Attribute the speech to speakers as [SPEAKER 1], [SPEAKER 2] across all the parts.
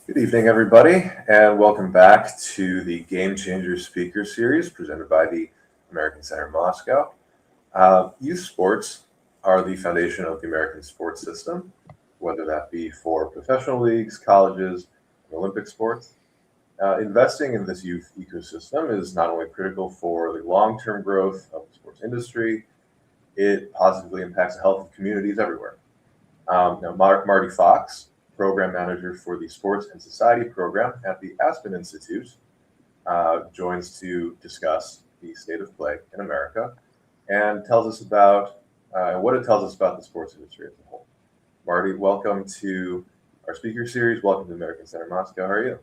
[SPEAKER 1] Good evening, everybody, and welcome back to the Game Changer Speaker Series presented by the American Center Moscow. Youth sports are the foundation of the American sports system, whether that be for professional leagues, colleges, and Olympic sports. Investing in this youth ecosystem is not only critical for the long-term growth of the sports industry, it positively impacts the health of communities everywhere. Marty Fox, program manager for the Sports and Society program at the Aspen Institute, joins to discuss the state of play in America and tells us about what it tells us about the sports industry as a whole. Marty, welcome to our speaker series. Welcome to American Center Moscow. How are you?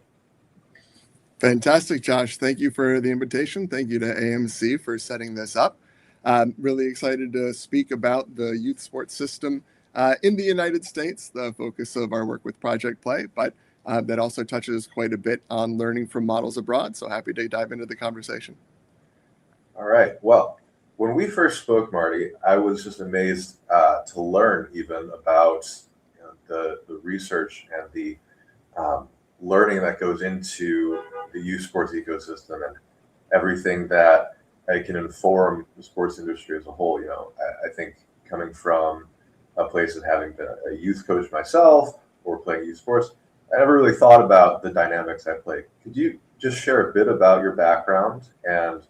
[SPEAKER 2] Fantastic, Josh. Thank you for the invitation. Thank you to AMC for setting this up. Really excited to speak about the youth sports system in the United States, the focus of our work with Project Play, but that also touches quite a bit on learning from models abroad. So happy to dive into the conversation.
[SPEAKER 1] All right. Well, when we first spoke, Marty, I was just amazed to learn even about the research and the learning that goes into the youth sports ecosystem and everything that can inform the sports industry as a whole. I think coming from a place of having been a youth coach myself or playing youth sports, I never really thought about the dynamics at play. Could you just share a bit about your background and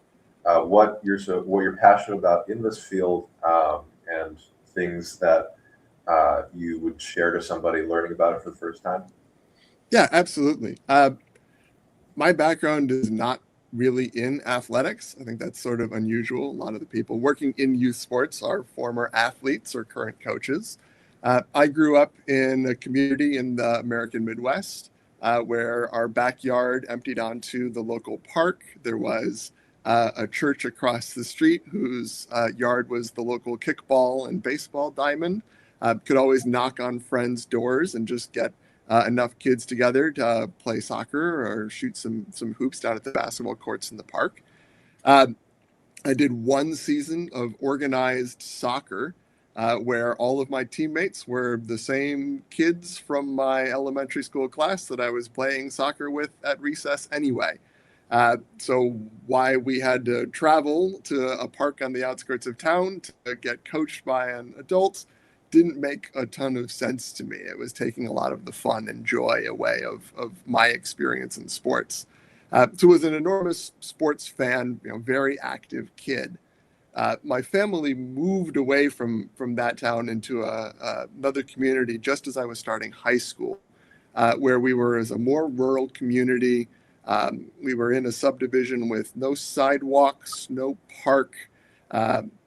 [SPEAKER 1] what you're passionate about in this field and things that you would share to somebody learning about it for the first time?
[SPEAKER 2] Yeah, absolutely. My background is not really in athletics. I think that's sort of unusual. A lot of the people working in youth sports are former athletes or current coaches. I grew up in a community in the American Midwest where our backyard emptied onto the local park. There was a church across the street whose yard was the local kickball and baseball diamond. Could always knock on friends' doors and just get enough kids together to play soccer or shoot some hoops down at the basketball courts in the park. I did one season of organized soccer where all of my teammates were the same kids from my elementary school class that I was playing soccer with at recess anyway. So why we had to travel to a park on the outskirts of town to get coached by an adult didn't make a ton of sense to me. It was taking a lot of the fun and joy away of my experience in sports. So was an enormous sports fan, very active kid. My family moved away from that town into another community just as I was starting high school, where we were as a more rural community. We were in a subdivision with no sidewalks, no park.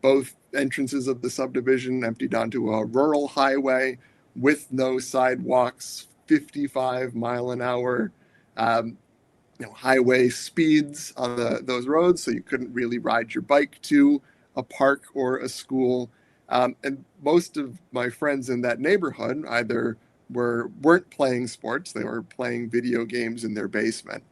[SPEAKER 2] Both entrances of the subdivision emptied onto a rural highway with no sidewalks, 55 mile an hour highway speeds on those roads, so you couldn't really ride your bike to a park or a school. And most of my friends in that neighborhood either weren't playing sports, they were playing video games in their basement,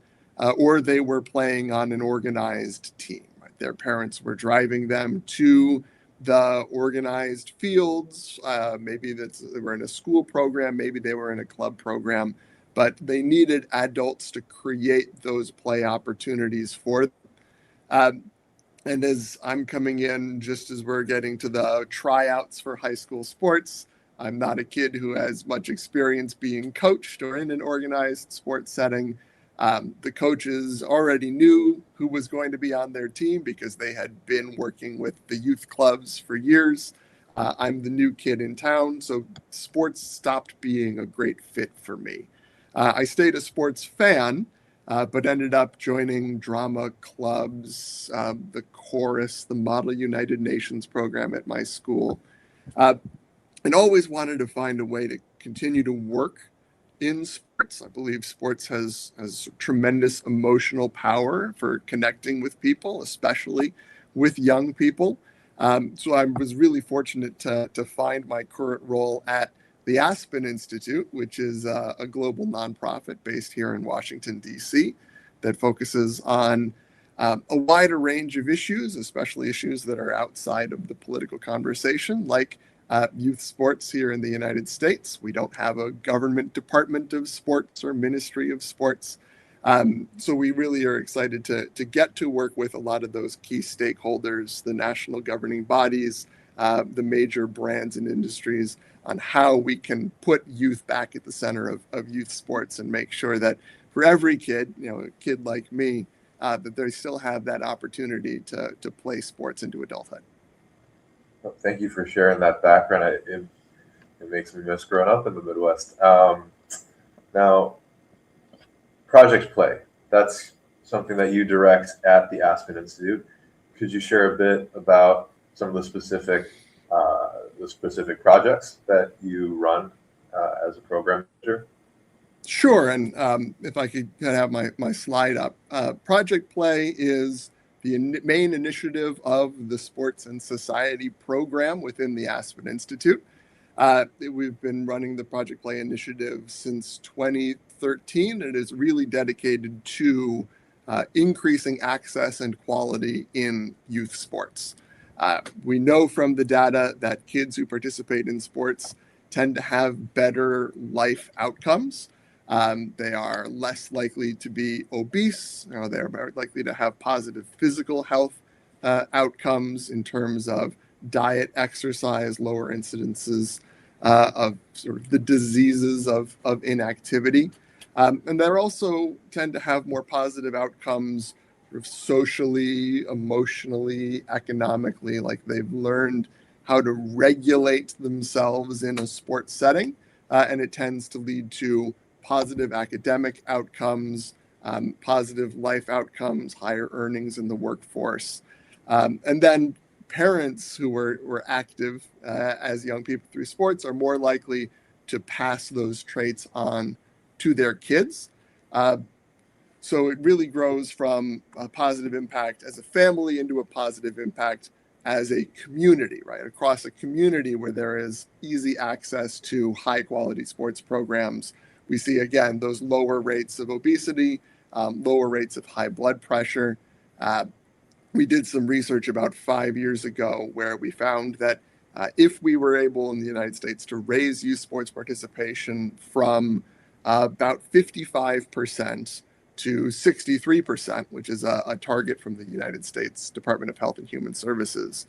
[SPEAKER 2] or they were playing on an organized team. Their parents were driving them to the organized fields. Maybe they were in a school program, maybe they were in a club program, but they needed adults to create those play opportunities for them. And as I'm coming in, just as we're getting to the tryouts for high school sports, I'm not a kid who has much experience being coached or in an organized sports setting. The coaches already knew who was going to be on their team because they had been working with the youth clubs for years. I'm the new kid in town, so sports stopped being a great fit for me. I stayed a sports fan, but ended up joining drama clubs, the chorus, the Model United Nations program at my school, and always wanted to find a way to continue to work in sports. I believe sports has tremendous emotional power for connecting with people, especially with young people. So I was really fortunate to find my current role at the Aspen Institute, which is a global nonprofit based here in Washington, D.C., that focuses on a wider range of issues, especially issues that are outside of the political conversation, like youth sports here in the United States. We don't have a government department of sports or ministry of sports. So we really are excited to get to work with a lot of those key stakeholders, the national governing bodies, the major brands and industries, on how we can put youth back at the center of youth sports and make sure that for every kid, a kid like me, that they still have that opportunity to play sports into adulthood.
[SPEAKER 1] Well, thank you for sharing that background. It makes me miss growing up in the Midwest. Now, Project Play, that's something that you direct at the Aspen Institute. Could you share a bit about some of the specific projects that you run as a program manager?
[SPEAKER 2] Sure, and if I could have my slide up. Project Play is the main initiative of the Sports and Society program within the Aspen Institute. We've been running the Project Play initiative since 2013, and it is really dedicated to increasing access and quality in youth sports. We know from the data that kids who participate in sports tend to have better life outcomes. They are less likely to be obese. They're more likely to have positive physical health outcomes in terms of diet, exercise, lower incidences of sort of the diseases of inactivity. And they also tend to have more positive outcomes sort of socially, emotionally, economically, like they've learned how to regulate themselves in a sports setting. And it tends to lead to positive academic outcomes, positive life outcomes, higher earnings in the workforce. And then parents who were active as young people through sports are more likely to pass those traits on to their kids. So it really grows from a positive impact as a family into a positive impact as a community, right? Across a community where there is easy access to high quality sports programs. We see, again, those lower rates of obesity, lower rates of high blood pressure. We did some research about 5 years ago where we found that if we were able in the United States to raise youth sports participation from about 55% to 63%, which is a target from the United States Department of Health and Human Services,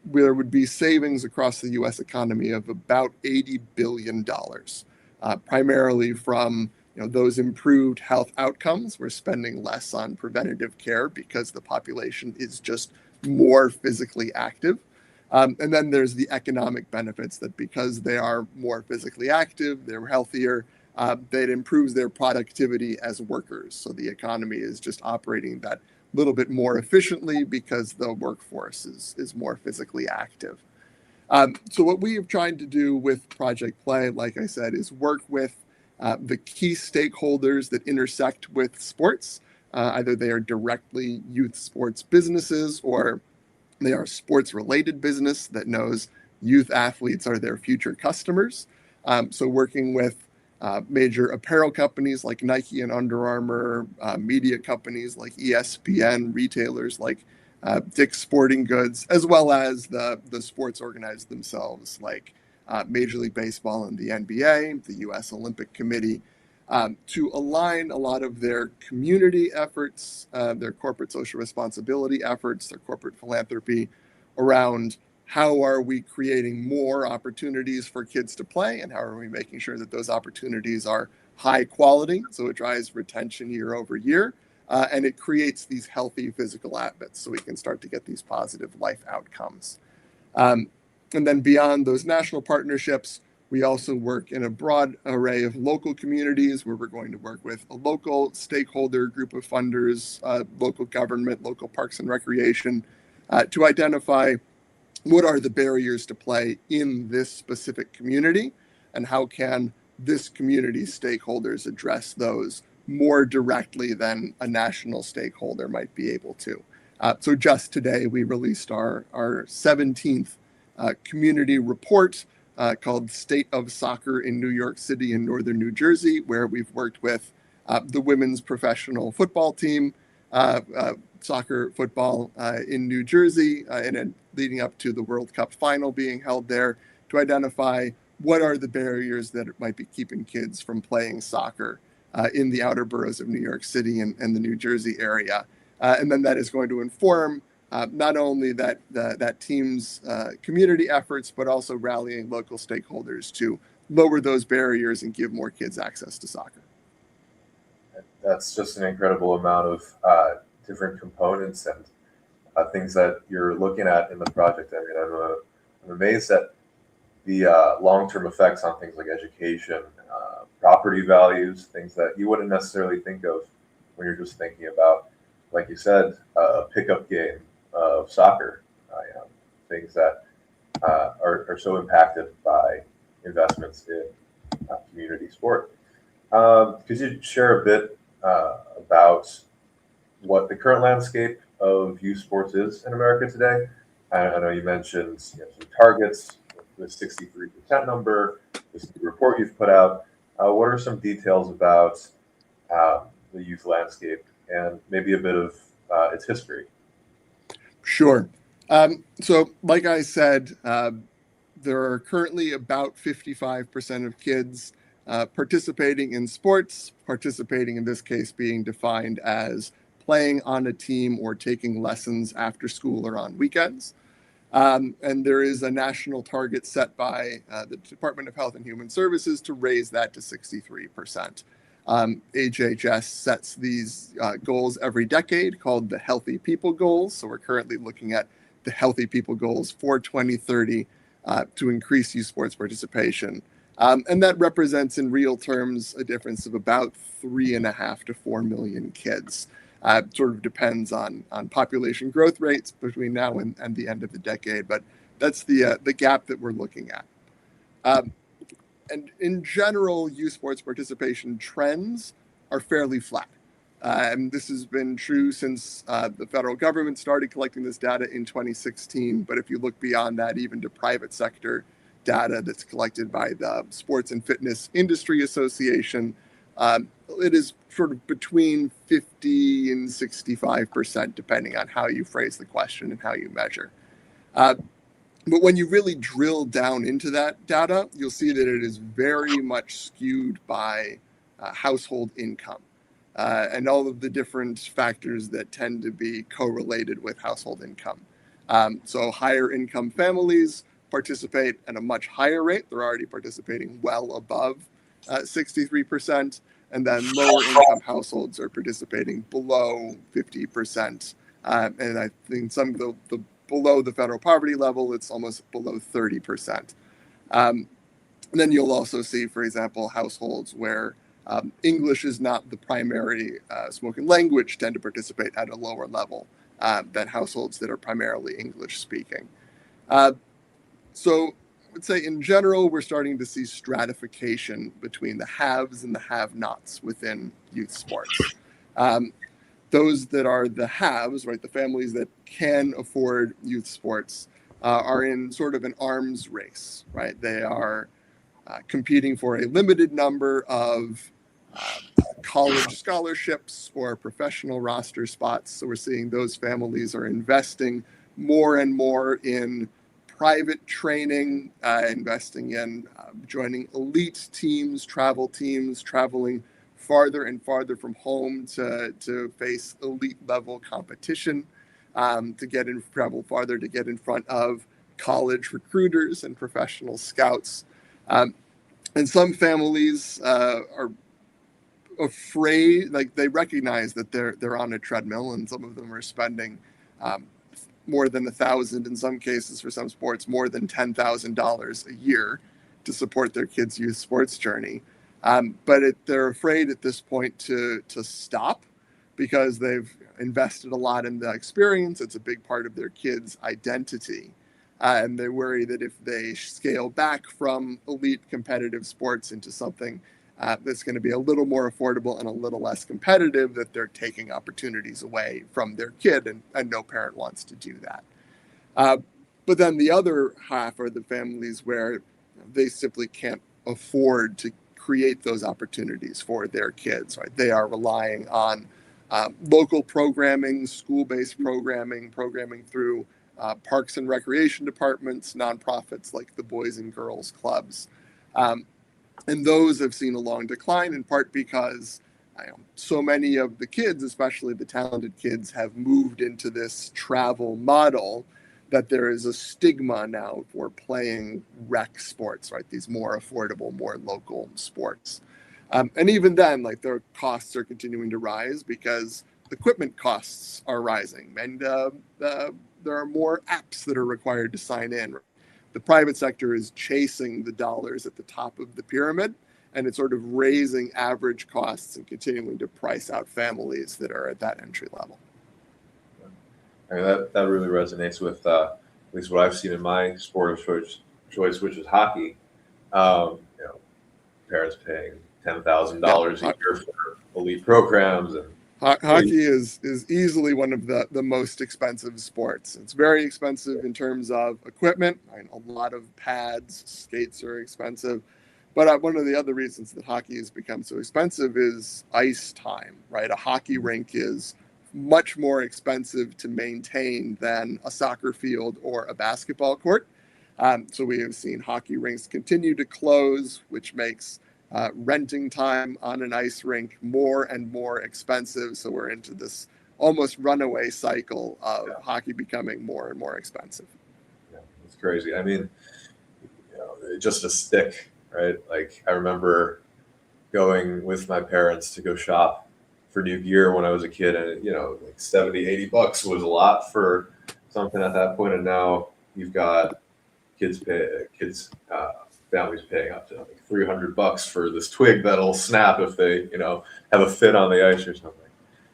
[SPEAKER 2] there would be savings across the U.S. economy of about $80 billion, primarily from those improved health outcomes. We're spending less on preventative care because the population is just more physically active. And then there's the economic benefits that because they are more physically active, they're healthier, that improves their productivity as workers. So the economy is just operating that little bit more efficiently because the workforce is more physically active. So what we have tried to do with Project Play, like I said, is work with the key stakeholders that intersect with sports. Either they are directly youth sports businesses or they are sports-related business that knows youth athletes are their future customers. So working with major apparel companies like Nike and Under Armour, media companies like ESPN, retailers like Dick's Sporting Goods, as well as the sports organizers themselves like Major League Baseball and the NBA, the U.S. Olympic Committee, to align a lot of their community efforts, their corporate social responsibility efforts, their corporate philanthropy around how are we creating more opportunities for kids to play and how are we making sure that those opportunities are high quality so it drives retention year over year and it creates these healthy physical habits so we can start to get these positive life outcomes. And then beyond those national partnerships, we also work in a broad array of local communities where we're going to work with a local stakeholder group of funders, local government, local parks and recreation, to identify what are the barriers to play in this specific community and how can this community's stakeholders address those more directly than a national stakeholder might be able to. So just today, we released our 17th community report called State of Soccer in New York City and Northern New Jersey, where we've worked with the women's professional football team, soccer football in New Jersey, and leading up to the World Cup final being held there, to identify what are the barriers that might be keeping kids from playing soccer in the outer boroughs of New York City and the New Jersey area. And then that is going to inform not only that team's community efforts, but also rallying local stakeholders to lower those barriers and give more kids access to soccer.
[SPEAKER 1] That's just an incredible amount of different components and things that you're looking at in the project. I mean, I'm amazed at the long-term effects on things like education, property values, things that you wouldn't necessarily think of when you're just thinking about, like you said, a pickup game of soccer. Things that are so impacted by investments in community sport. Could you share a bit about what the current landscape of youth sports is in America today? I know you mentioned some targets, the 63% number, this new report you've put out. What are some details about the youth landscape and maybe a bit of its history?
[SPEAKER 2] Sure. So, like I said, there are currently about 55% of kids participating in sports, participating in this case being defined as playing on a team or taking lessons after school or on weekends. And there is a national target set by the Department of Health and Human Services to raise that to 63%. HHS sets these goals every decade called the Healthy People Goals. So we're currently looking at the Healthy People Goals for 2030 to increase youth sports participation. And that represents in real terms a difference of about 3.5 to 4 million kids. Sort of depends on population growth rates between now and the end of the decade, but that's the gap that we're looking at. And in general, youth sports participation trends are fairly flat. And this has been true since the federal government started collecting this data in 2016. But if you look beyond that, even to private sector data that's collected by the Sports and Fitness Industry Association, it is sort of between 50 and 65%, depending on how you phrase the question and how you measure. But when you really drill down into that data, you'll see that it is very much skewed by household income and all of the different factors that tend to be correlated with household income. So higher income families participate at a much higher rate. They're already participating well above 63%. And then lower income households are participating below 50%. And I think some of the below the federal poverty level, it's almost below 30%. And then you'll also see, for example, households where English is not the primary spoken language tend to participate at a lower level than households that are primarily English speaking. So I would say in general, we're starting to see stratification between the haves and the have-nots within youth sports. Those that are the haves, right, the families that can afford youth sports, are in sort of an arms race, right? They are competing for a limited number of college scholarships or professional roster spots. So we're seeing those families are investing more and more in private training, investing in joining elite teams, traveling farther and farther from home to face elite level competition, travel farther to get in front of college recruiters and professional scouts. And some families are afraid, like they recognize that they're on a treadmill, and some of them are spending more than $1,000 in some cases for some sports, more than $10,000 a year to support their kids' youth sports journey. But they're afraid at this point to stop because they've invested a lot in the experience. It's a big part of their kids' identity. And they worry that if they scale back from elite competitive sports into something that's going to be a little more affordable and a little less competitive, that they're taking opportunities away from their kid, and no parent wants to do that. But then the other half are the families where they simply can't afford to create those opportunities for their kids, right? They are relying on local programming, school-based programming through parks and recreation departments, nonprofits like the Boys and Girls Clubs. And those have seen a long decline, in part because so many of the kids, especially the talented kids, have moved into this travel model that there is a stigma now for playing rec sports, right? These more affordable, more local sports. And even then, like, their costs are continuing to rise because equipment costs are rising, and there are more apps that are required to sign in. The private sector is chasing the dollars at the top of the pyramid, and it's sort of raising average costs and continuing to price out families that are at that entry level.
[SPEAKER 1] I mean, that really resonates with at least what I've seen in my sport of choice, which is hockey. Parents paying $10,000 a year for elite programs, and
[SPEAKER 2] hockey is easily one of the most expensive sports. It's very expensive in terms of equipment. A lot of pads, skates are expensive. But one of the other reasons that hockey has become so expensive is ice time, right? A hockey rink is much more expensive to maintain than a soccer field or a basketball court. So we have seen hockey rinks continue to close, which makes renting time on an ice rink more and more expensive. So we're into this almost runaway cycle of hockey becoming more and more expensive.
[SPEAKER 1] Yeah, it's crazy. I mean, just a stick, right? Like, I remember going with my parents to go shop for new gear when I was a kid, and like $70-80 was a lot for something at that point. And now you've got families paying up to like $300 for this twig that'll snap if they have a fit on the ice or something.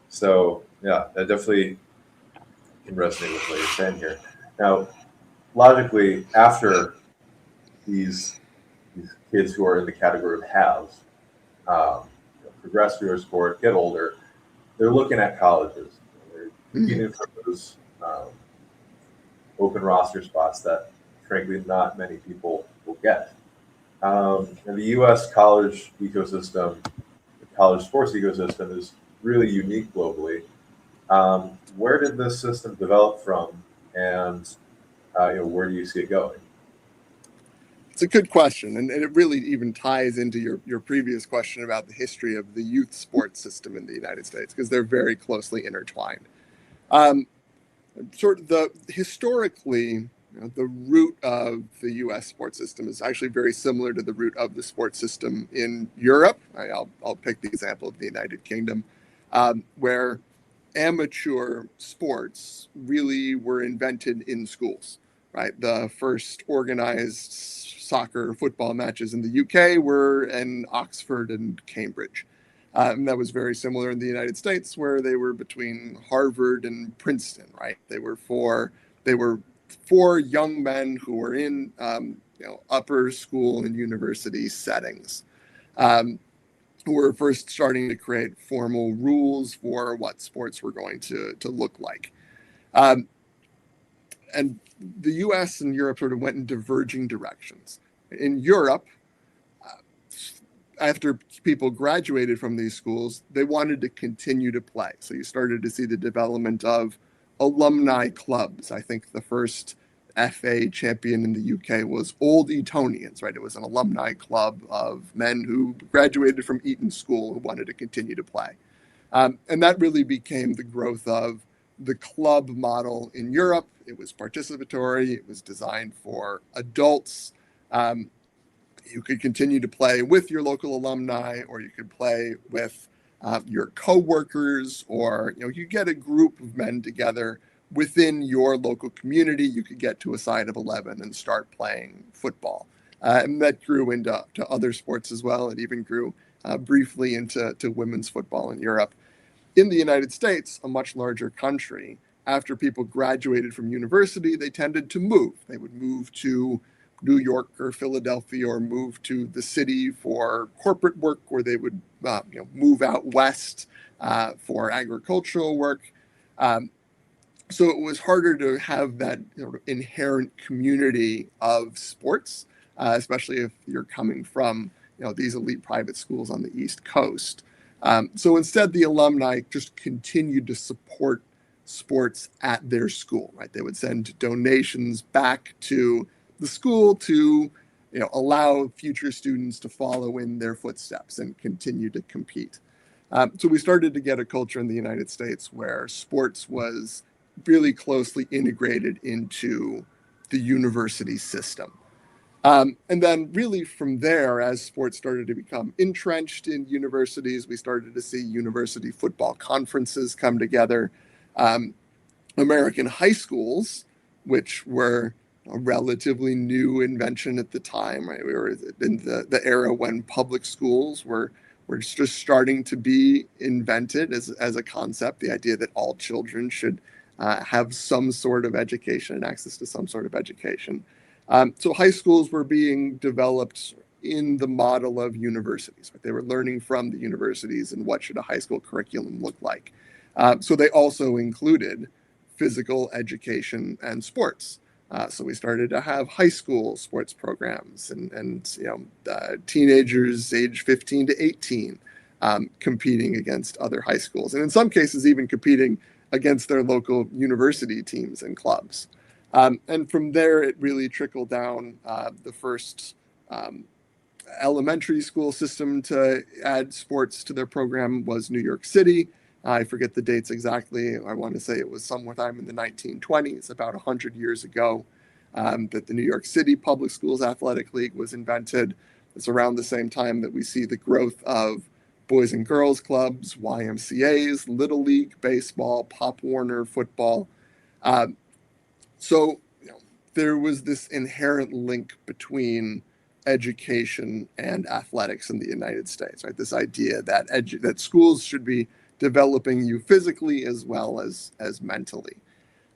[SPEAKER 1] So yeah, that definitely can resonate with what you're saying here. Now, logically, after these kids who are in the category of haves progress through their sport, get older, they're looking at colleges. They're competing for those open roster spots that, frankly, not many people will get. And the U.S. college ecosystem, the college sports ecosystem, is really unique globally. Where did this system develop from, and where do you see it going?
[SPEAKER 2] It's a good question, and it really even ties into your previous question about the history of the youth sports system in the United States, because they're very closely intertwined. Historically, the root of the U.S. sports system is actually very similar to the root of the sports system in Europe. I'll pick the example of the United Kingdom, where amateur sports really were invented in schools, right? The first organized soccer, football matches in the UK were in Oxford and Cambridge. And that was very similar in the United States, where they were between Harvard and Princeton, right? They were four young men who were in upper school and university settings, who were first starting to create formal rules for what sports were going to look like. And the US and Europe sort of went in diverging directions. In Europe, after people graduated from these schools, they wanted to continue to play. So you started to see the development of alumni clubs. I think the first FA champion in the UK was Old Etonians, right? It was an alumni club of men who graduated from Eton School who wanted to continue to play. And that really became the growth of the club model in Europe. It was participatory. It was designed for adults. You could continue to play with your local alumni, or you could play with your coworkers, or you get a group of men together within your local community. You could get to a side of 11 and start playing football. And that grew into other sports as well. It even grew briefly into women's football in Europe. In the United States, a much larger country, after people graduated from university, they tended to move. They would move to New York or Philadelphia, or move to the city for corporate work, or they would move out west for agricultural work. So it was harder to have that inherent community of sports, especially if you're coming from these elite private schools on the East Coast. So instead, the alumni just continued to support sports at their school, right? They would send donations back to the school to allow future students to follow in their footsteps and continue to compete. So we started to get a culture in the United States where sports was really closely integrated into the university system. And then, really, from there, as sports started to become entrenched in universities, we started to see university football conferences come together. Um, American high schools, which were a relatively new invention at the time, right? We were in the era when public schools were just starting to be invented as a concept. The idea that all children should have some sort of education and access to some sort of education. So high schools were being developed in the model of universities. Right? They were learning from the universities and what should a high school curriculum look like. So they also included physical education and sports. So we started to have high school sports programs and teenagers age 15 to 18 competing against other high schools, and in some cases even competing against their local university teams and clubs. And from there, it really trickled down. The first elementary school system to add sports to their program was New York City. I forget the dates exactly. I want to say it was sometime in the 1920s, about 100 years ago, that the New York City Public Schools Athletic League was invented. It's around the same time that we see the growth of Boys and Girls Clubs, YMCAs, Little League Baseball, Pop Warner Football. So there was this inherent link between education and athletics in the United States, right? This idea that that schools should be developing you physically as well as mentally.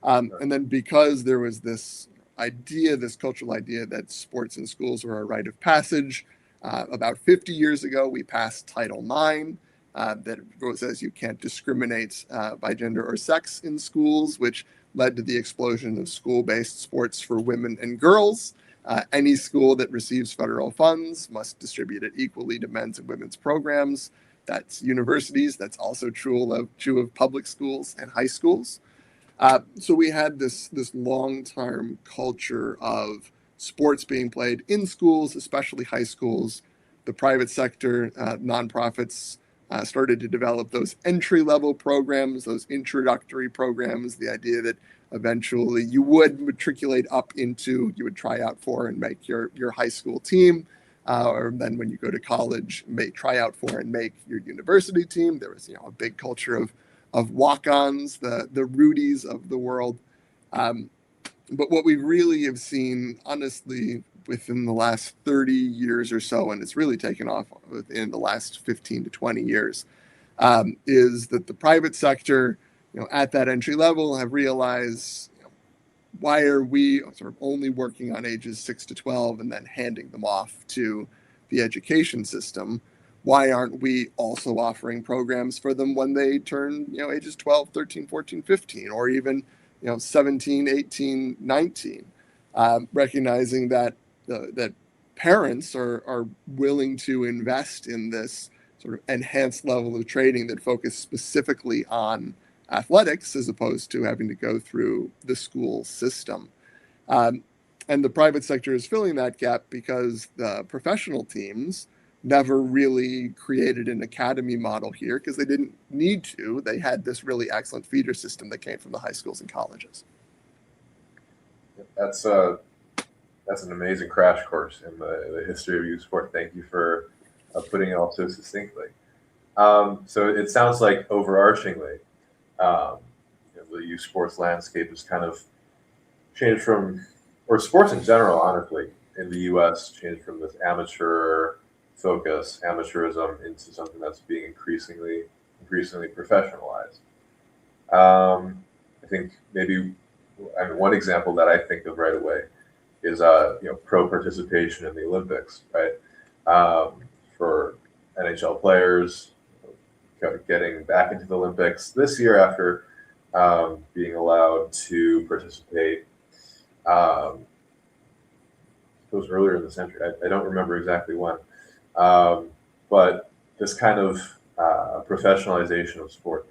[SPEAKER 2] And then because there was this idea, this cultural idea that sports in schools were a rite of passage, about 50 years ago, we passed Title IX that says you can't discriminate by gender or sex in schools, which led to the explosion of school-based sports for women and girls. Any school that receives federal funds must distribute it equally to men's and women's programs. That's universities. That's also true of public schools and high schools. So we had this long-term culture of sports being played in schools, especially high schools. The private sector, nonprofits, started to develop those entry-level programs, those introductory programs, the idea that eventually you would matriculate up into, you would try out for and make your high school team. Or then when you go to college, try out for and make your university team. There was a big culture of walk-ons, the Rudies of the world. But what we really have seen, honestly, within the last 30 years or so, and it's really taken off within the last 15 to 20 years, is that the private sector, at that entry level, have realized, why are we sort of only working on ages 6 to 12 and then handing them off to the education system? Why aren't we also offering programs for them when they turn, ages 12, 13, 14, 15, or even, 17, 18, 19? Recognizing that that parents are willing to invest in this sort of enhanced level of training that focus specifically on athletics as opposed to having to go through the school system. And the private sector is filling that gap because the professional teams never really created an academy model here because they didn't need to. They had this really excellent feeder system that came from the high schools and colleges.
[SPEAKER 1] That's an amazing crash course in the history of youth sport. Thank you for putting it all so succinctly. So it sounds like overarchingly, the youth sports landscape has kind of changed from, or sports in general, honestly, in the U.S. changed from this amateur focus, amateurism, into something that's being increasingly professionalized. I think one example that I think of right away is pro participation in the Olympics, right? For NHL players getting back into the Olympics this year after being allowed to participate. It was earlier in the century. I don't remember exactly when, but this kind of professionalization of sport.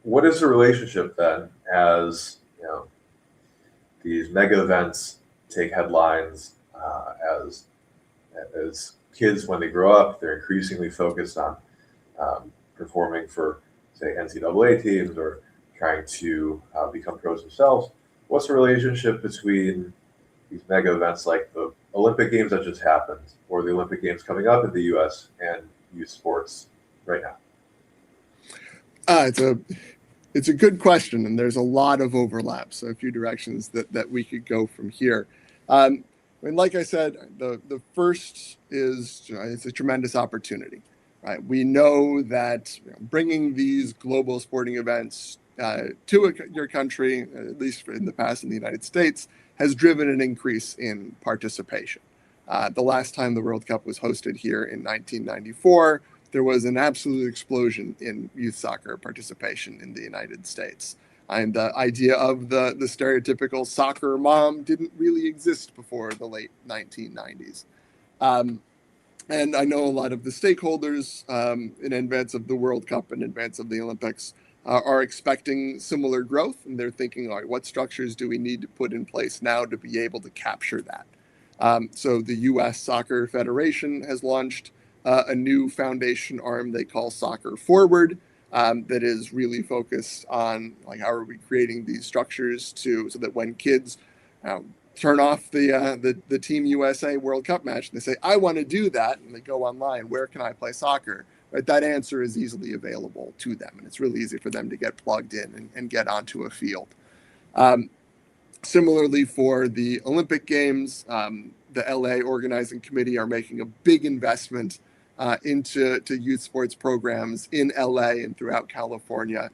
[SPEAKER 1] what is the relationship then, as these mega events take headlines, as kids, when they grow up, they're increasingly focused on performing for, say, NCAA teams or trying to become pros themselves. What's the relationship between these mega events like the Olympic Games that just happened, or the Olympic Games coming up in the U.S., and youth sports right now?
[SPEAKER 2] It's a good question, and there's a lot of overlap. So a few directions that we could go from here. Like I said, the first is it's a tremendous opportunity. Right? We know that bringing these global sporting events to your country, at least in the past in the United States, has driven an increase in participation. The last time the World Cup was hosted here in 1994, there was an absolute explosion in youth soccer participation in the United States. And the idea of the stereotypical soccer mom didn't really exist before the late 1990s. And I know a lot of the stakeholders in advance of the World Cup, in advance of the Olympics, are expecting similar growth. And they're thinking, all right, what structures do we need to put in place now to be able to capture that? So the U.S. Soccer Federation has launched a new foundation arm they call Soccer Forward, that is really focused on how are we creating these structures so that when kids turn off the Team USA World Cup match and they say, I want to do that, and they go online, where can I play soccer? Right, that answer is easily available to them, and it's really easy for them to get plugged in and get onto a field. Similarly, for the Olympic Games, the LA organizing committee are making a big investment into youth sports programs in LA and throughout California,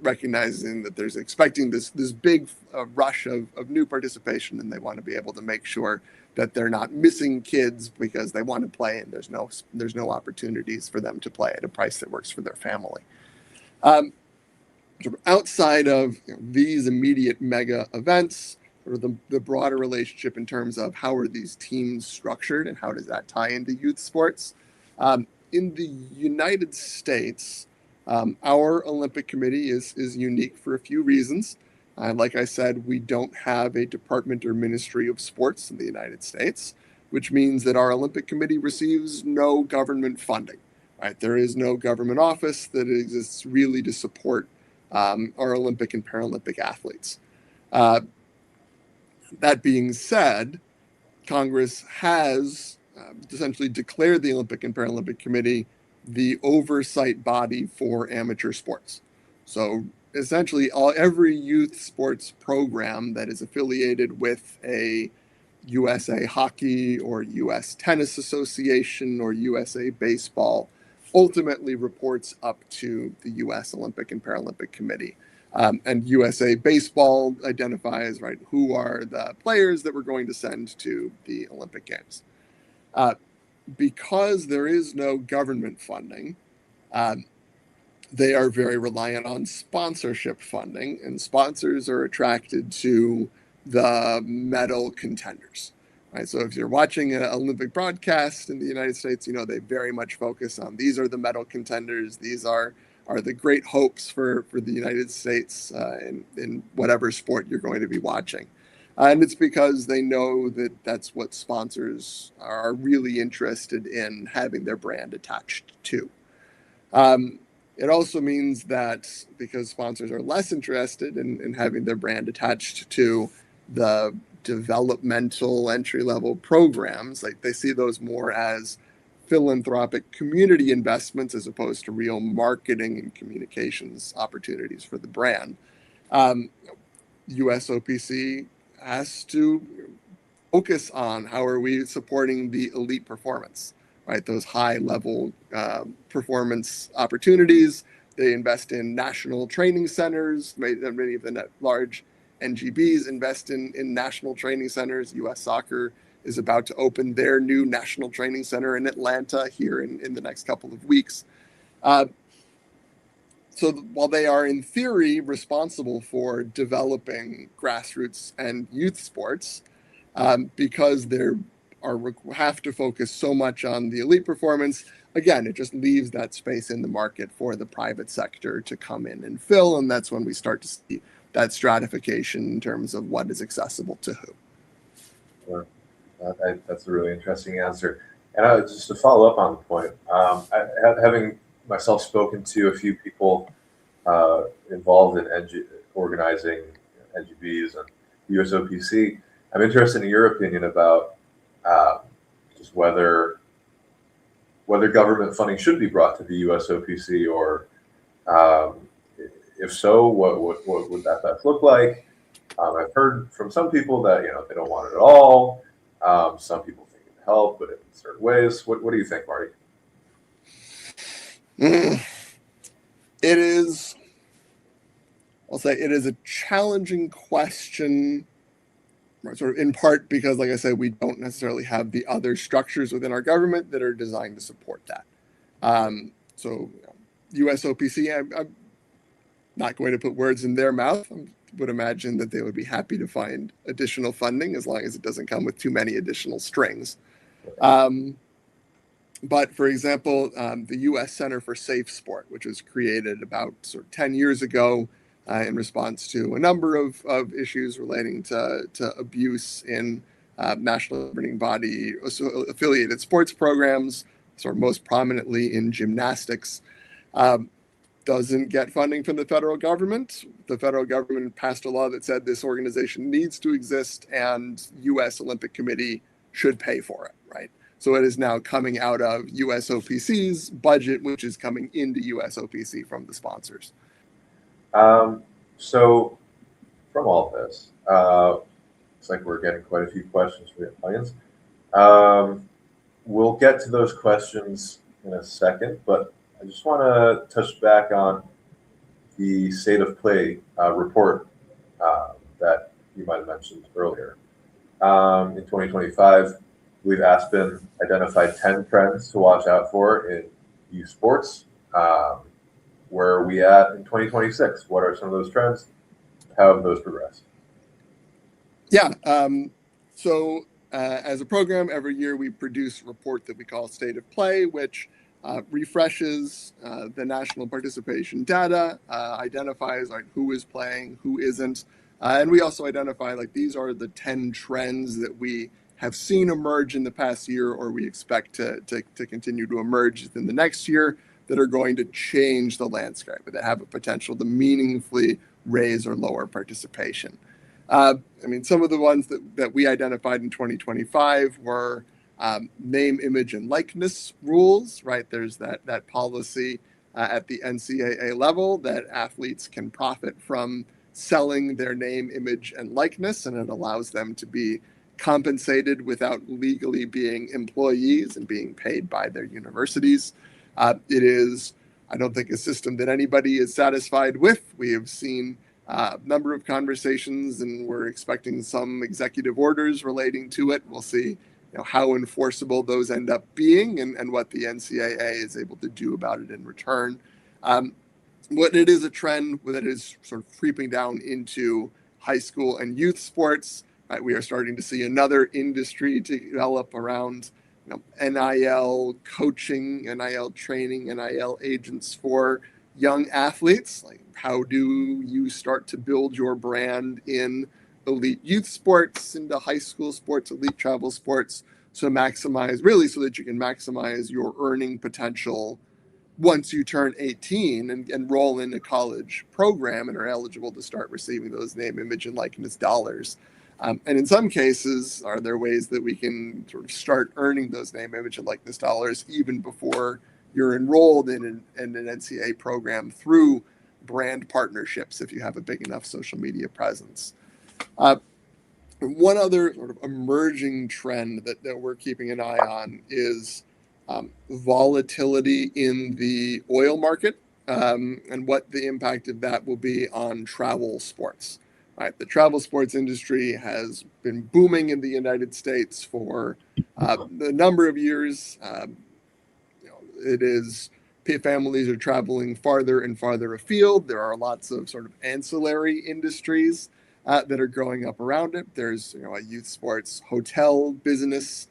[SPEAKER 2] recognizing that there's expecting this big rush of new participation, and they want to be able to make sure that they're not missing kids because they want to play and there's no opportunities for them to play at a price that works for their family. Outside of these immediate mega events, or the broader relationship in terms of how are these teams structured and how does that tie into youth sports? In the United States, our Olympic Committee is unique for a few reasons. Like I said, we don't have a department or ministry of sports in the United States, which means that our Olympic Committee receives no government funding. Right? There is no government office that exists really to support our Olympic and Paralympic athletes. That being said, Congress has essentially declared the Olympic and Paralympic Committee the oversight body for amateur sports. So essentially, every youth sports program that is affiliated with a USA Hockey or US Tennis Association or USA Baseball ultimately reports up to the US Olympic and Paralympic Committee. And USA Baseball identifies, right, who are the players that we're going to send to the Olympic Games. Because there is no government funding, they are very reliant on sponsorship funding, and sponsors are attracted to the medal contenders. Right? So if you're watching an Olympic broadcast in the United States, they very much focus on these are the medal contenders. These are the great hopes for the United States in whatever sport you're going to be watching. And it's because they know that that's what sponsors are really interested in having their brand attached to. It also means that because sponsors are less interested in having their brand attached to the developmental entry-level programs, like they see those more as philanthropic community investments as opposed to real marketing and communications opportunities for the brand. USOPC has to focus on how are we supporting the elite performance, right? Those high-level performance opportunities. They invest in national training centers. Many of the large NGBs invest in national training centers. U.S. Soccer is about to open their new national training center in Atlanta here in the next couple of weeks. So while they are in theory responsible for developing grassroots and youth sports, because they have to focus so much on the elite performance, again, it just leaves that space in the market for the private sector to come in and fill. And that's when we start to see that stratification in terms of what is accessible to who.
[SPEAKER 1] Well, that's a really interesting answer. And just to follow up on the point, having myself spoken to a few people involved in organizing NGBs and USOPC, I'm interested in your opinion about just whether government funding should be brought to the USOPC, or if so, what would that best look like? I've heard from some people that they don't want it at all. Some people think it can help, but in certain ways. What do you think, Marty?
[SPEAKER 2] It is, I'll say, it is a challenging question, sort of in part because, like I said, we don't necessarily have the other structures within our government that are designed to support that. USOPC, I'm not going to put words in their mouth. I would imagine that they would be happy to find additional funding as long as it doesn't come with too many additional strings. But for example, the U.S. Center for Safe Sport, which was created about sort of 10 years ago in response to a number of issues relating to abuse in national governing body affiliated sports programs, sort of most prominently in gymnastics, doesn't get funding from the federal government. The federal government passed a law that said this organization needs to exist and U.S. Olympic Committee should pay for it, right? So it is now coming out of USOPC's budget, which is coming into USOPC from the sponsors.
[SPEAKER 1] So from all this, looks like we're getting quite a few questions from the audience. We'll get to those questions in a second, but I just want to touch back on the state of play report that you might have mentioned earlier. In 2025, I believe Aspen identified 10 trends to watch out for in youth sports. Where are we at in 2026? What are some of those trends? How have those progressed?
[SPEAKER 2] Yeah. As a program, every year we produce a report that we call State of Play, which refreshes the national participation data, identifies who is playing, who isn't, and we also identify these are the 10 trends that we have seen emerge in the past year, or we expect to continue to emerge in the next year, that are going to change the landscape, that have a potential to meaningfully raise or lower participation. Some of the ones that we identified in 2025 were name, image, and likeness rules, right? There's that policy at the NCAA level that athletes can profit from selling their name, image, and likeness, and it allows them to be compensated without legally being employees and being paid by their universities. It is, I don't think, a system that anybody is satisfied with. We have seen a number of conversations, and we're expecting some executive orders relating to it. We'll see how enforceable those end up being and what the NCAA is able to do about it in return. What it is a trend that is sort of creeping down into high school and youth sports. Right? We are starting to see another industry to develop around NIL coaching, NIL training, NIL agents for young athletes. How do you start to build your brand in elite youth sports, into high school sports, elite travel sports, so that you can maximize your earning potential once you turn 18 and roll in a college program and are eligible to start receiving those name, image, and likeness dollars. And in some cases, are there ways that we can sort of start earning those name, image, and likeness dollars even before you're enrolled in an NCAA program through brand partnerships if you have a big enough social media presence? One other sort of emerging trend that we're keeping an eye on is volatility in the oil market and what the impact of that will be on travel sports. Right, the travel sports industry has been booming in the United States for a number of years. Families are traveling farther and farther afield. There are lots of sort of ancillary industries that are growing up around it. There's a youth sports hotel business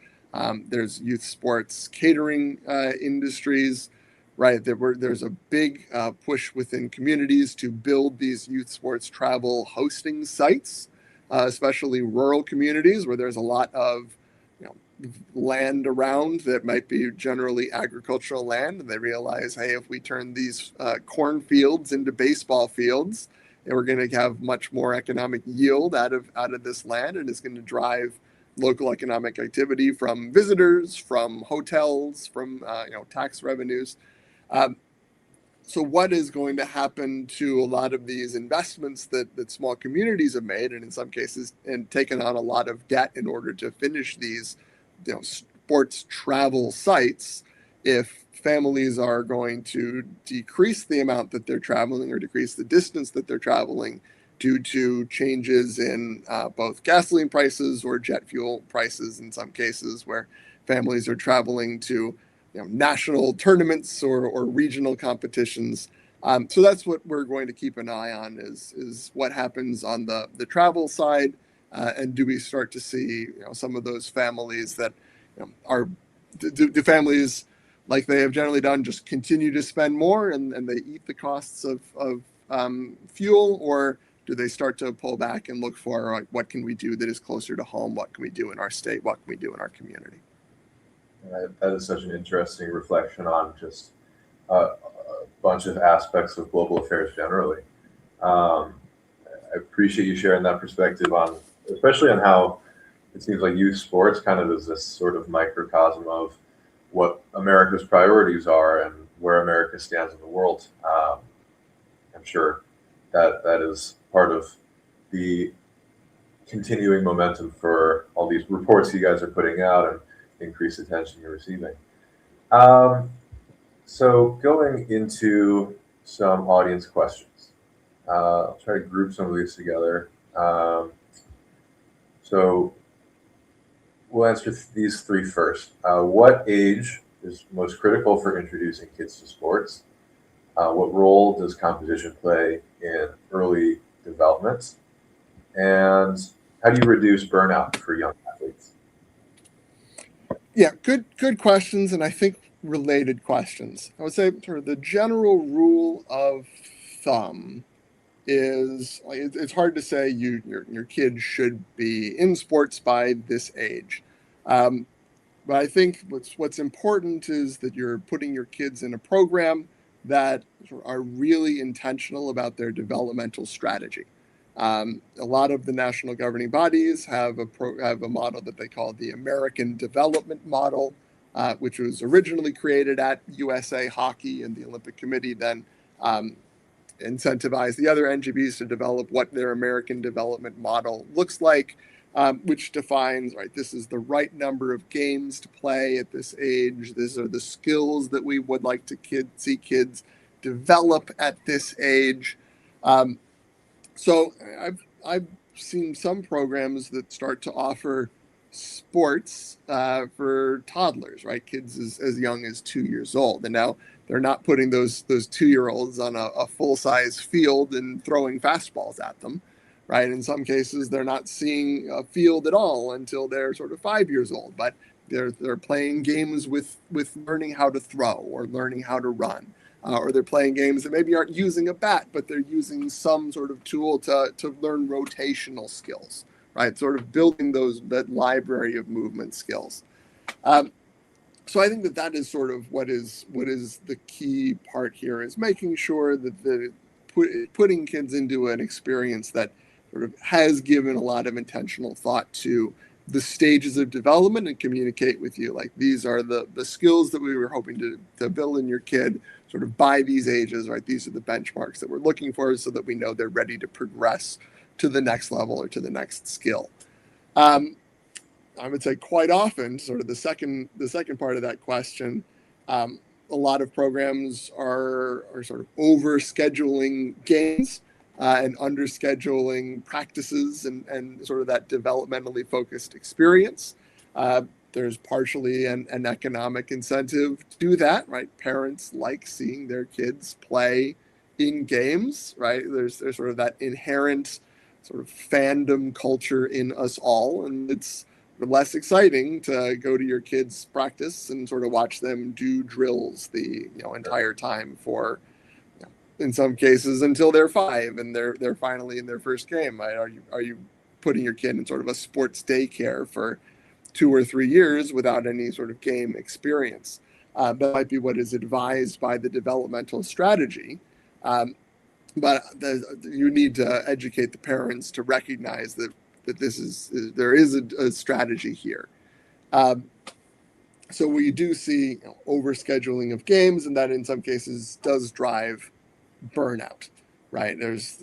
[SPEAKER 2] There's youth sports catering industries, right? There's a big push within communities to build these youth sports travel hosting sites, especially rural communities where there's a lot of, you know, land around that might be generally agricultural land, and they realize, hey, if we turn these cornfields into baseball fields, and we're going to have much more economic yield out of this land, and it's going to drive local economic activity from visitors, from hotels, from tax revenues. Um, so what is going to happen to a lot of these investments that small communities have made, and in some cases, and taken on a lot of debt in order to finish these, sports travel sites, if families are going to decrease the amount that they're traveling or decrease the distance that they're traveling due to changes in both gasoline prices or jet fuel prices in some cases, where families are traveling to national tournaments or regional competitions. So that's what we're going to keep an eye on is what happens on the travel side, and do we start to see some of those families that are do families, like they have generally done, just continue to spend more and they eat the costs of fuel, or do they start to pull back and look for, like, what can we do that is closer to home? What can we do in our state? What can we do in our community?
[SPEAKER 1] That is such an interesting reflection on just a bunch of aspects of global affairs generally. I appreciate you sharing that perspective on, especially on how it seems like youth sports kind of is this sort of microcosm of what America's priorities are and where America stands in the world. I'm sure that is part of the continuing momentum for all these reports you guys are putting out and increased attention you're receiving. So going into some audience questions, I'll try to group some of these together. So we'll answer these three first. What age is most critical for introducing kids to sports? What role does competition play in early development? And how do you reduce burnout for young athletes?
[SPEAKER 2] Yeah, good questions, and I think related questions. I would say sort of the general rule of thumb is, like, it's hard to say your kid should be in sports by this age. Um, but I think what's important is that you're putting your kids in a program that are really intentional about their developmental strategy. A lot of the national governing bodies have a model that they call the American Development Model, which was originally created at USA Hockey, and the Olympic Committee then incentivize the other NGBs to develop what their American Development Model looks like, which defines, right, this is the right number of games to play at this age. These are the skills that we would like to see kids develop at this age. So I've seen some programs that start to offer sports for toddlers, right? Kids as young as 2 years old, and now they're not putting those 2-year-olds on a full size field and throwing fastballs at them, right? In some cases, they're not seeing a field at all until they're sort of 5 years old, but they're playing games with learning how to throw or learning how to run. Or they're playing games that maybe aren't using a bat, but they're using some sort of tool to learn rotational skills, right? Sort of building that library of movement skills. So I think that is sort of what is the key part here, is making sure that putting kids into an experience that sort of has given a lot of intentional thought to the stages of development and communicate with you, like, these are the skills that we were hoping to build in your kid sort of by these ages, right? These are the benchmarks that we're looking for, so that we know they're ready to progress to the next level or to the next skill. I would say quite often, sort of the second part of that question, a lot of programs are sort of over scheduling games and under scheduling practices and sort of that developmentally focused experience. There's partially an economic incentive to that, right? Parents like seeing their kids play in games, right? There's sort of that inherent sort of fandom culture in us all, and it's less exciting to go to your kids' practice and sort of watch them do drills the entire time for, in some cases, until they're 5 and they're finally in their first game. Right? Are you putting your kid in sort of a sports daycare for 2 or 3 years without any sort of game experience? That might be what is advised by the developmental strategy. But you need to educate the parents to recognize that there is a strategy here. So we do see overscheduling of games, and that in some cases does drive burnout, right?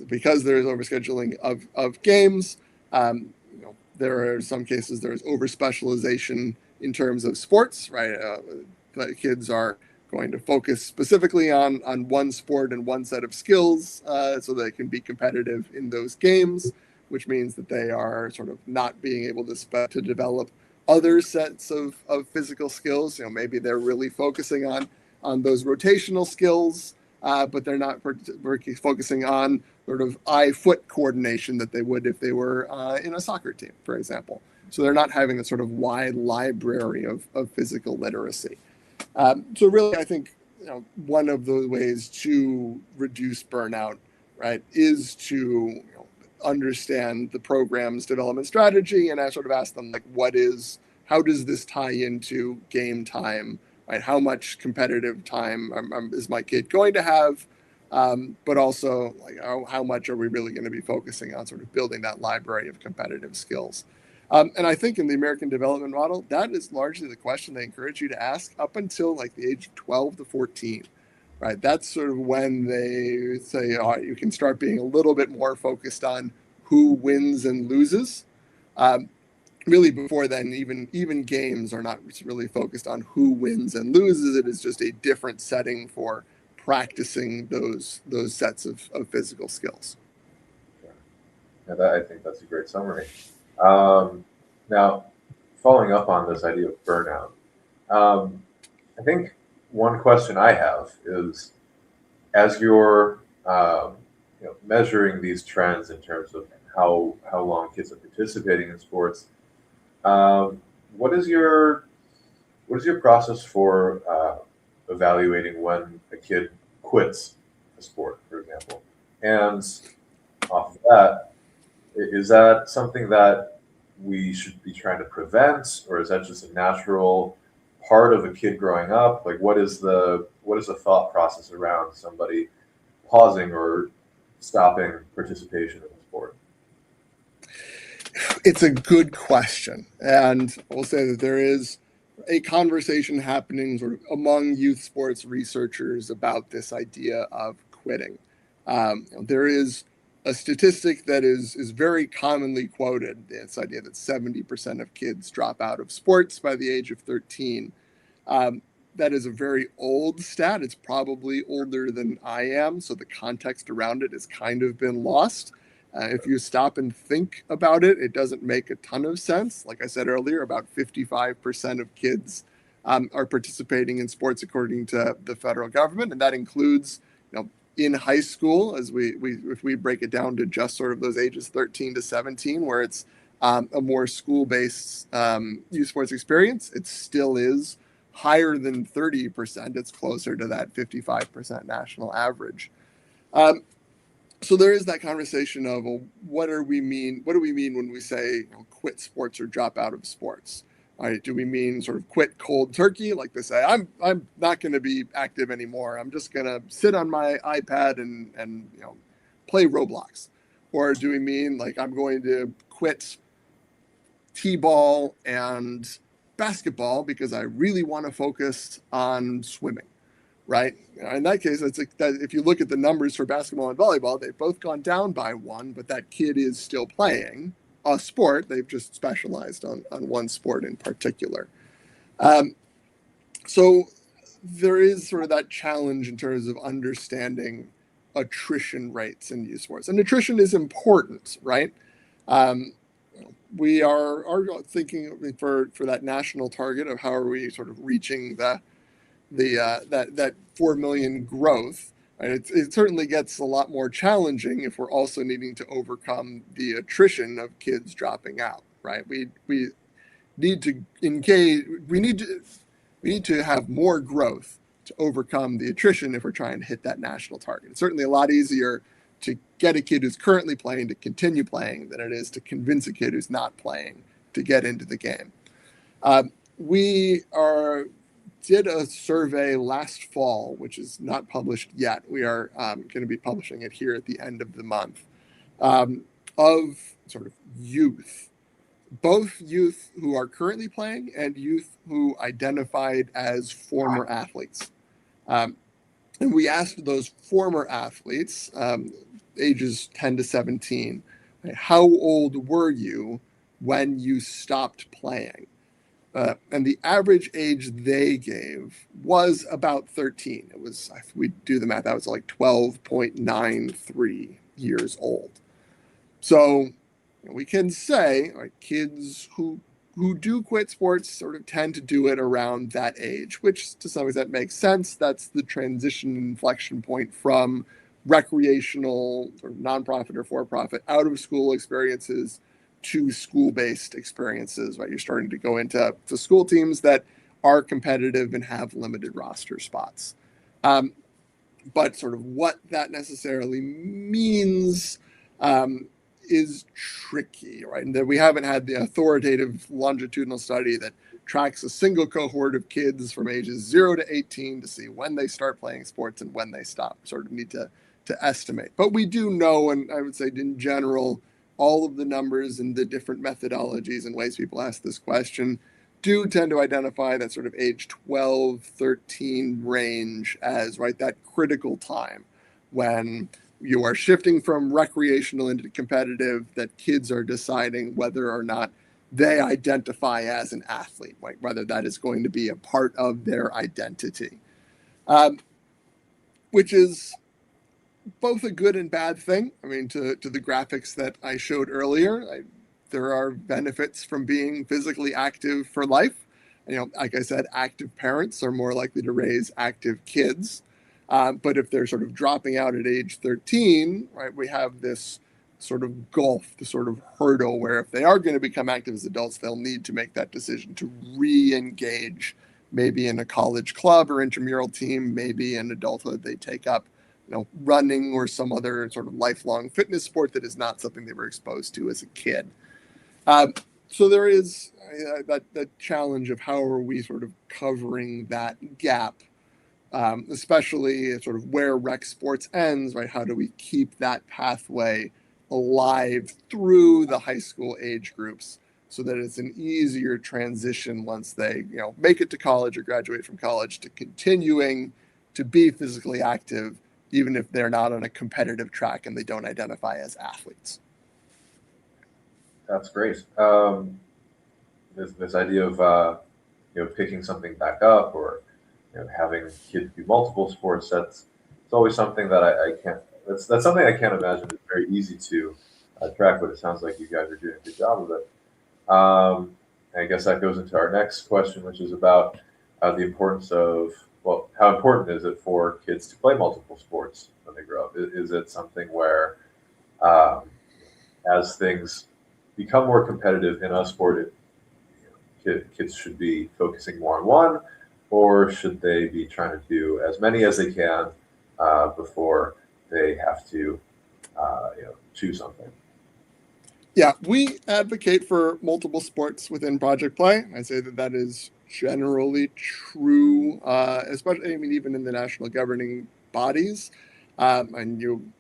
[SPEAKER 2] Because there's overscheduling of games. There are some cases there's over specialization in terms of sports, right? Kids are going to focus specifically on one sport and one set of skills, so they can be competitive in those games, which means that they are sort of not being able to develop other sets of physical skills. Maybe they're really focusing on those rotational skills, but they're not focusing on sort of eye-foot coordination that they would if they were in a soccer team, for example. So they're not having a sort of wide library of physical literacy. So really, I think one of the ways to reduce burnout, right, is to understand the program's development strategy, and I sort of ask them, like, how does this tie into game time, right? How much competitive time is my kid going to have? But also, like, how much are we really going to be focusing on sort of building that library of competitive skills? And I think in the American development model, that is largely the question they encourage you to ask up until like the age of 12 to 14, right? That's sort of when they say, all right, you can start being a little bit more focused on who wins and loses. Really, before then, even games are not really focused on who wins and loses. It is just a different setting for practicing those sets of physical skills.
[SPEAKER 1] Yeah, I think that's a great summary. Now, following up on this idea of burnout, I think one question I have is, as you're measuring these trends in terms of how long kids are participating in sports, what is your process for evaluating when a kid quits a sport, for example? And off of that, is that something that we should be trying to prevent, or is that just a natural part of a kid growing up? Like, what is the thought process around somebody pausing or stopping participation in the sport?
[SPEAKER 2] It's a good question, and I'll say that there is a conversation happening sort of among youth sports researchers about this idea of quitting. There is a statistic that is very commonly quoted, this idea that 70% of kids drop out of sports by the age of 13. That is a very old stat. It's probably older than I am, so the context around it has kind of been lost. If you stop and think about it, it doesn't make a ton of sense. Like I said earlier, about 55% of kids are participating in sports according to the federal government, and that includes, in high school, as if we break it down to just sort of those ages 13 to 17, where it's a more school-based youth sports experience. It still is higher than 30%. It's closer to that 55% national average. So there is that conversation of, well, what do we mean when we say quit sports or drop out of sports? Right? Do we mean sort of quit cold turkey, like they say, I'm not going to be active anymore. I'm just going to sit on my iPad and play Roblox? Or do we mean like I'm going to quit t-ball and basketball because I really want to focus on swimming? Right. In that case, it's like that if you look at the numbers for basketball and volleyball, they've both gone down by 1, but that kid is still playing a sport. They've just specialized on one sport in particular. So there is sort of that challenge in terms of understanding attrition rates in youth sports. And attrition is important, right? We are thinking for that national target of how are we sort of reaching that 4 million growth. Right? It certainly gets a lot more challenging if we're also needing to overcome the attrition of kids dropping out. Right? We need to engage. We need to have more growth to overcome the attrition if we're trying to hit that national target. It's certainly a lot easier to get a kid who's currently playing to continue playing than it is to convince a kid who's not playing to get into the game. We did a survey last fall, which is not published yet. We are going to be publishing it here at the end of the month, of sort of youth, both youth who are currently playing and youth who identified as former athletes. And we asked those former athletes, ages 10 to 17, how old were you when you stopped playing? And the average age they gave was about 13. It was, if we do the math, that was like 12.93 years old. So we can say kids who do quit sports sort of tend to do it around that age, which to some extent makes sense. That's the transition inflection point from recreational or nonprofit or for-profit out of school experiences to school-based experiences, right? You're starting to go into school teams that are competitive and have limited roster spots. But sort of what that necessarily means is tricky, right? And that we haven't had the authoritative longitudinal study that tracks a single cohort of kids from ages 0 to 18 to see when they start playing sports and when they stop. Sort of need to estimate. But we do know, and I would say in general, all of the numbers and the different methodologies and ways people ask this question do tend to identify that sort of age 12, 13 range as, right, that critical time when you are shifting from recreational into competitive, that kids are deciding whether or not they identify as an athlete, right? Whether that is going to be a part of their identity, which is both a good and bad thing. I mean, to the graphics that I showed earlier, there are benefits from being physically active for life. Like I said, active parents are more likely to raise active kids. But if they're sort of dropping out at age 13, right, we have this sort of gulf, the sort of hurdle where if they are going to become active as adults, they'll need to make that decision to re-engage, maybe in a college club or intramural team, maybe in adulthood they take up running or some other sort of lifelong fitness sport that is not something they were exposed to as a kid. So there is that challenge of how are we sort of covering that gap, especially sort of where rec sports ends, right? How do we keep that pathway alive through the high school age groups so that it's an easier transition once they make it to college or graduate from college to continuing to be physically active, even if they're not on a competitive track and they don't identify as athletes.
[SPEAKER 1] That's great. This idea of picking something back up or having kids do multiple sports, it's always something that I can't. That's something I can't imagine is very easy to track. But it sounds like you guys are doing a good job of it. I guess that goes into our next question, which is about the importance of, well, how important is it for kids to play multiple sports when they grow up? Is it something where, as things become more competitive in a sport, kids should be focusing more on one, or should they be trying to do as many as they can before they have to choose something?
[SPEAKER 2] Yeah, we advocate for multiple sports within Project Play. I say that is generally true, especially, even in the national governing bodies. And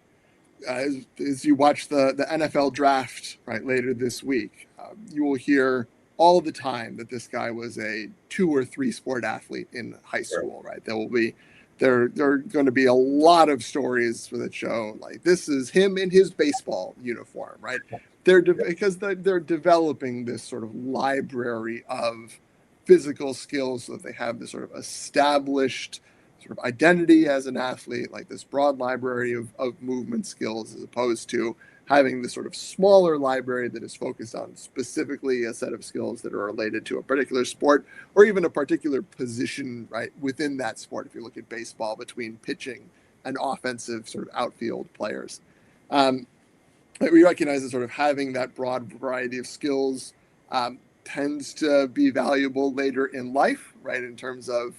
[SPEAKER 2] as you watch the NFL draft right later this week, you will hear all the time that this guy was a 2 or 3 sport athlete in high school. Right? There are going to be a lot of stories for that show, like this is him in his baseball uniform, right? Because they're developing this sort of library of physical skills so that they have this sort of established sort of identity as an athlete, like this broad library of movement skills, as opposed to having this sort of smaller library that is focused on specifically a set of skills that are related to a particular sport or even a particular position right within that sport. If you look at baseball, between pitching and offensive sort of outfield players. We recognize that sort of having that broad variety of skills tends to be valuable later in life, right? In terms of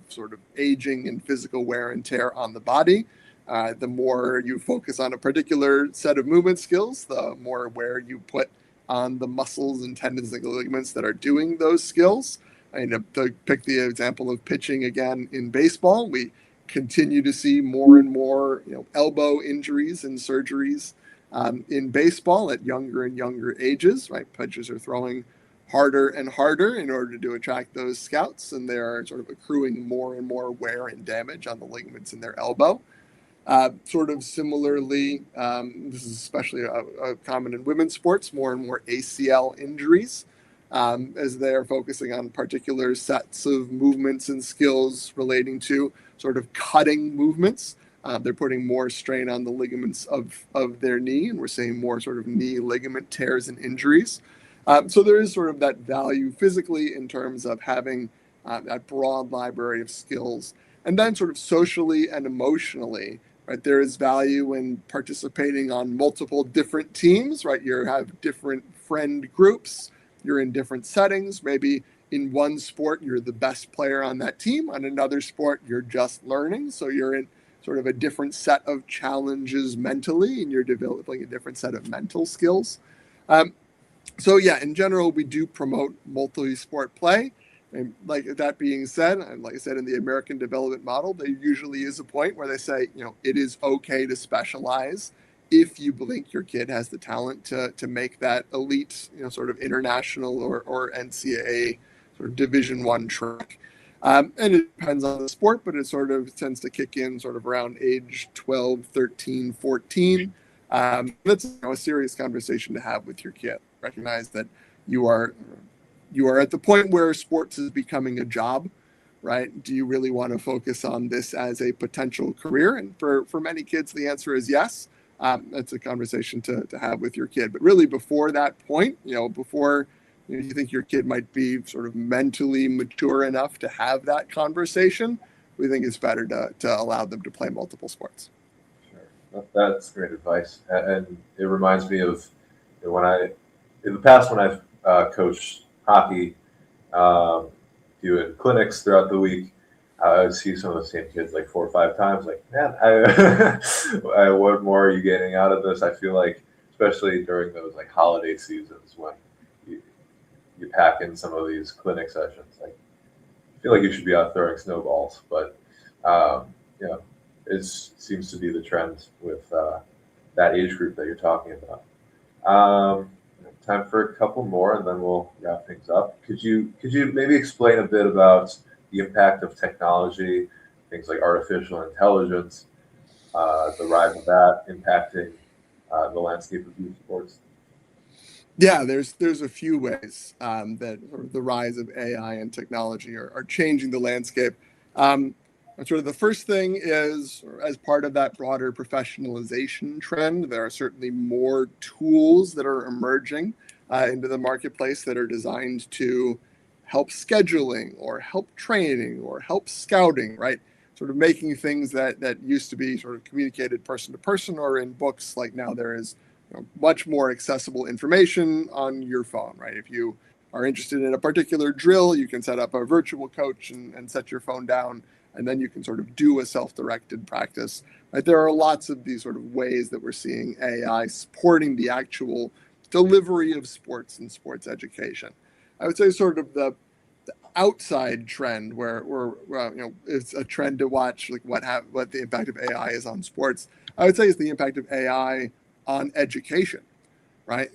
[SPEAKER 2] sort of aging and physical wear and tear on the body. The more you focus on a particular set of movement skills, the more wear you put on the muscles and tendons and ligaments that are doing those skills. To pick the example of pitching again in baseball, we continue to see more and more elbow injuries and surgeries in baseball at younger and younger ages, right? Pitchers are throwing harder and harder in order to attract those scouts, and they're sort of accruing more and more wear and damage on the ligaments in their elbow. Sort of similarly, this is especially common in women's sports, more and more ACL injuries as they're focusing on particular sets of movements and skills relating to sort of cutting movements. They're putting more strain on the ligaments of their knee, and we're seeing more sort of knee ligament tears and injuries. So there is sort of that value physically in terms of having that broad library of skills. And then sort of socially and emotionally, right? There is value in participating on multiple different teams, right? You have different friend groups, you're in different settings. Maybe in one sport, you're the best player on that team. On another sport, you're just learning. So you're in sort of a different set of challenges mentally, and you're developing a different set of mental skills. So yeah, in general, we do promote multi-sport play. And like that being said, and like I said, in the American development model, there usually is a point where they say, it is okay to specialize if you think your kid has the talent to make that elite, sort of international or NCAA sort of Division I track. And it depends on the sport, but it sort of tends to kick in sort of around age 12, 13, 14. That's a serious conversation to have with your kid. Recognize that you are at the point where sports is becoming a job, right? Do you really want to focus on this as a potential career? And for many kids, the answer is yes. That's a conversation to have with your kid. But really before that point, before you think your kid might be sort of mentally mature enough to have that conversation, we think it's better to allow them to play multiple sports.
[SPEAKER 1] Sure. That's great advice. And it reminds me of in the past when I've coached hockey, doing clinics throughout the week, I would see some of the same kids like 4 or 5 times. Like, man, what more are you getting out of this? I feel like, especially during those like holiday seasons when you pack in some of these clinic sessions, like I feel like you should be out throwing snowballs. But it seems to be the trend with that age group that you're talking about. Time for a couple more, and then we'll wrap things up. Could you maybe explain a bit about the impact of technology, things like artificial intelligence, the rise of that impacting the landscape of youth sports?
[SPEAKER 2] Yeah, there's a few ways that sort of the rise of AI and technology are changing the landscape. And sort of the first thing is, as part of that broader professionalization trend, there are certainly more tools that are emerging into the marketplace that are designed to help scheduling or help training or help scouting, right? Sort of making things that used to be sort of communicated person to person or in books, like now there is much more accessible information on your phone, right? If you are interested in a particular drill, you can set up a virtual coach and set your phone down, and then you can sort of do a self-directed practice. Right? There are lots of these sort of ways that we're seeing AI supporting the actual delivery of sports and sports education. I would say sort of the outside trend where it's a trend to watch like what the impact of AI is on sports. I would say is the impact of AI on education. Right.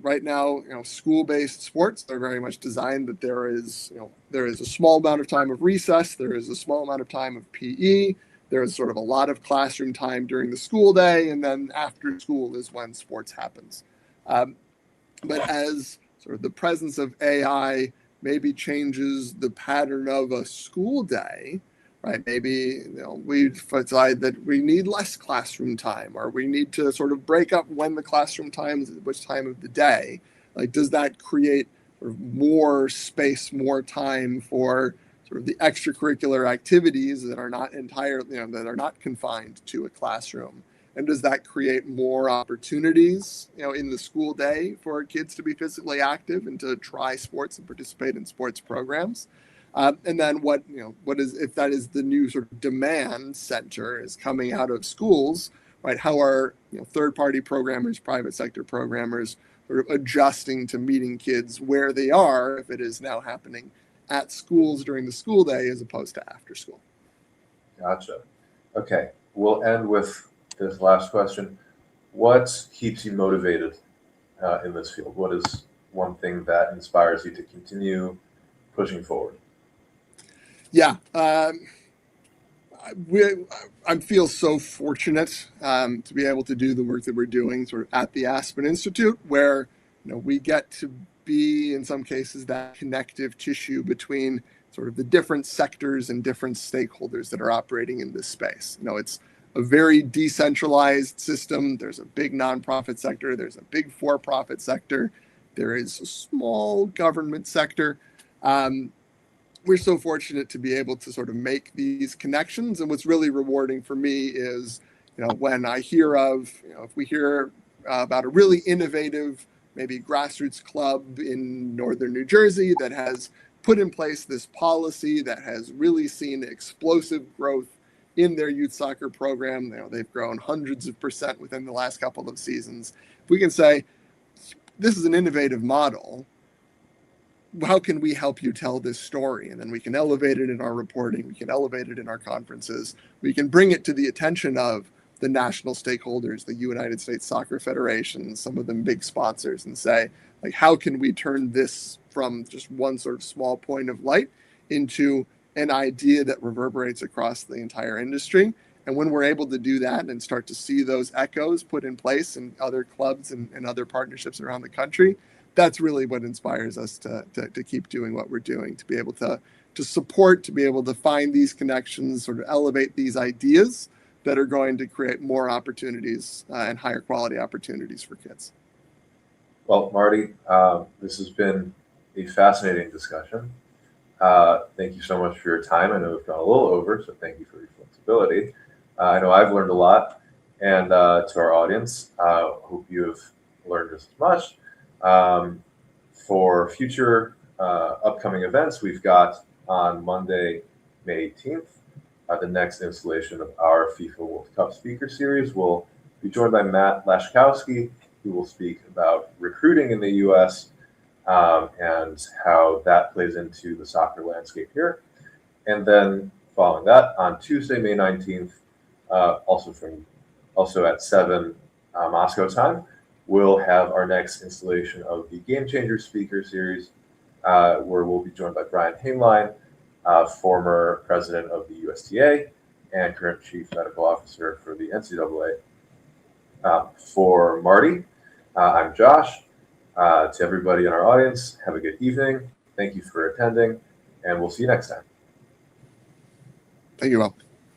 [SPEAKER 2] Right now, school-based sports are very much designed that there is a small amount of time of recess, there is a small amount of time of PE, there is sort of a lot of classroom time during the school day, and then after school is when sports happens. But as sort of the presence of AI maybe changes the pattern of a school day, right? Maybe we decide that we need less classroom time, or we need to sort of break up when the classroom time is, which time of the day. Like, does that create sort of more space, more time for sort of the extracurricular activities that are not entirely, that are not confined to a classroom? And does that create more opportunities, in the school day for kids to be physically active and to try sports and participate in sports programs? And then what is, if that is the new sort of demand center is coming out of schools, right? How are third-party programmers, private sector programmers, sort of adjusting to meeting kids where they are if it is now happening at schools during the school day as opposed to after school?
[SPEAKER 1] Gotcha. Okay, we'll end with this last question. What keeps you motivated in this field? What is one thing that inspires you to continue pushing forward?
[SPEAKER 2] Yeah, I feel so fortunate to be able to do the work that we're doing sort of at the Aspen Institute, where we get to be, in some cases, that connective tissue between sort of the different sectors and different stakeholders that are operating in this space. It's a very decentralized system. There's a big nonprofit sector. There's a big for-profit sector. There is a small government sector. We're so fortunate to be able to sort of make these connections. And what's really rewarding for me is, when I hear of, if we hear about a really innovative, maybe grassroots club in northern New Jersey that has put in place this policy that has really seen explosive growth in their youth soccer program. They've grown hundreds of % within the last couple of seasons. If we can say, this is an innovative model, how can we help you tell this story? And then we can elevate it in our reporting. We can elevate it in our conferences. We can bring it to the attention of the national stakeholders, the United States Soccer Federation, some of them big sponsors, and say, like, how can we turn this from just one sort of small point of light into an idea that reverberates across the entire industry? And when we're able to do that and start to see those echoes put in place in other clubs and other partnerships around the country, that's really what inspires us to keep doing what we're doing, to be able to support, to be able to find these connections, sort of elevate these ideas that are going to create more opportunities and higher quality opportunities for kids.
[SPEAKER 1] Well, Marty, this has been a fascinating discussion. Thank you so much for your time. I know we've gone a little over, so thank you for your flexibility. I know I've learned a lot, and to our audience, hope you have learned just as much. For future upcoming events, we've got on Monday, May 18th, the next installation of our FIFA World Cup speaker series. We'll be joined by Matt Lashkowski, who will speak about recruiting in the U.S. And how that plays into the soccer landscape here. And then following that, on Tuesday, May 19th, also at 7 Moscow time, we'll have our next installation of the Game Changer speaker series, where we'll be joined by Brian Hainline, former president of the USTA and current chief medical officer for the NCAA. For Marty, I'm Josh. To everybody in our audience, have a good evening. Thank you for attending, and we'll see you next time.
[SPEAKER 2] Thank you all.